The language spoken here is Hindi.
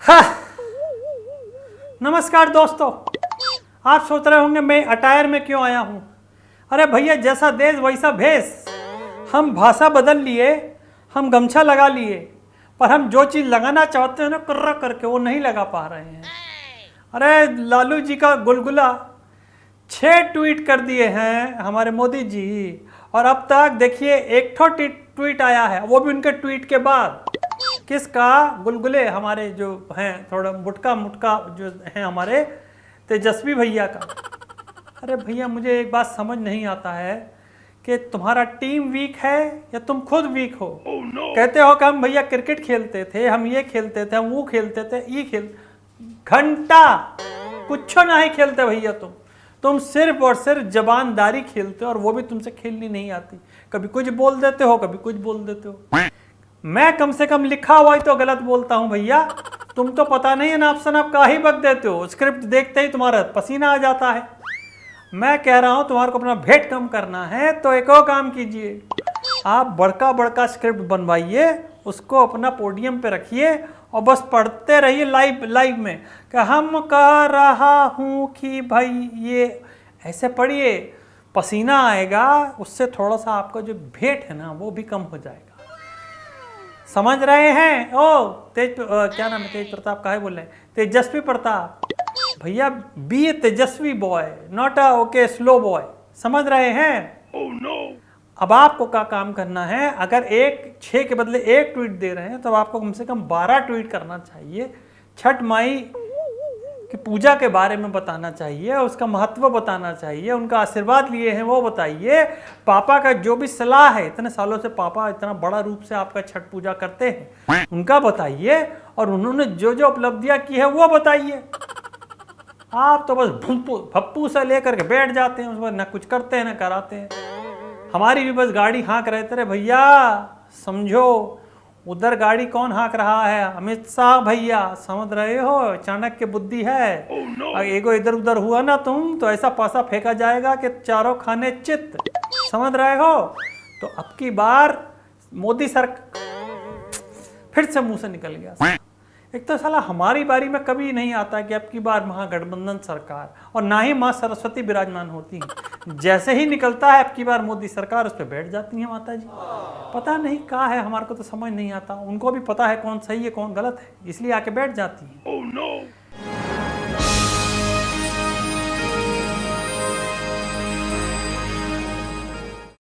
हाँ। नमस्कार दोस्तों, आप सोच रहे होंगे मैं अटायर में क्यों आया हूँ। अरे भैया, जैसा देश वैसा भेष। हम भाषा बदल लिए, हम गमछा लगा लिए, पर हम जो चीज़ लगाना चाहते हैं ना कर्रा करके वो नहीं लगा पा रहे हैं। अरे लालू जी का गुलगुला 6 ट्वीट कर दिए हैं हमारे मोदी जी, और अब तक देखिए एक ठो ट्वीट आया है, वो भी उनके ट्वीट के बाद। किसका? गुलगुले हमारे जो हैं, थोड़ा मुटका जो हैं हमारे तेजस्वी भैया का। अरे भैया, मुझे एक बात समझ नहीं आता है कि तुम्हारा टीम वीक है या तुम खुद वीक हो। कहते हो कि हम भैया क्रिकेट खेलते थे, हम ये खेलते थे, हम वो खेलते थे, ये घंटा कुछ नहीं खेलते भैया। तुम सिर्फ और सिर्फ जबानदारी खेलते हो, और वो भी तुमसे खेलनी नहीं आती। कभी कुछ बोल देते हो, कभी कुछ बोल देते हो। मैं कम से कम लिखा हुआ ही तो गलत बोलता हूं भैया। तुम तो पता नहीं है नाप शनाप का ही बक देते हो, स्क्रिप्ट देखते ही तुम्हारा पसीना आ जाता है। मैं कह रहा हूं तुम्हारे को अपना भेंट कम करना है तो एक और काम कीजिए, आप बड़का बड़का स्क्रिप्ट बनवाइए, उसको अपना पोडियम पे रखिए और बस पढ़ते रहिए लाइव में कि हम कह रहा हूं कि भाई ये ऐसे पढ़िए, पसीना आएगा, उससे थोड़ा सा आपका जो भेंट है ना वो भी कम हो जाएगा। समझ रहे हैं? क्या नाम है, तेज प्रताप का है बोल रहे हैं, तेजस्वी प्रताप भैया। Be a Tejashwi boy, not a okay slow boy. समझ रहे हैं? अब आपको क्या काम करना है, अगर 6 के बदले 1 ट्वीट दे रहे हैं तो आपको कम से कम 12 ट्वीट करना चाहिए। छठ माई की पूजा के बारे में बताना चाहिए, उसका महत्व बताना चाहिए, उनका आशीर्वाद लिए हैं वो बताइए, पापा का जो भी सलाह है, इतने सालों से पापा इतना बड़ा रूप से आपका छठ पूजा करते हैं उनका बताइए, और उन्होंने जो जो उपलब्धियां की है वो बताइए। आप तो बस भप्पू से लेकर के बैठ जाते हैं, उसमें ना कुछ करते हैं ना कराते हैं। हमारी भी बस गाड़ी हाँक रहे थे भैया, समझो उधर गाड़ी कौन हाँक रहा है? अमित शाह भैया। समझ रहे हो? चाणक्य बुद्धि है। एगो इधर उधर हुआ ना तुम तो ऐसा पासा फेंका जाएगा कि चारों खाने चित। समझ रहे हो? तो अब की बार मोदी सरकार फिर से मुंह से निकल गया। एक तो साला हमारी बारी में कभी नहीं आता कि अब की बार महागठबंधन सरकार, और ना ही माँ सरस्वती विराजमान होती हैं। जैसे ही निकलता है अब की बार मोदी सरकार, उस पर बैठ जाती है माता जी। पता नहीं कहाँ है, हमारे को तो समझ नहीं आता। उनको भी पता है कौन सही है कौन गलत है, इसलिए आके बैठ जाती है।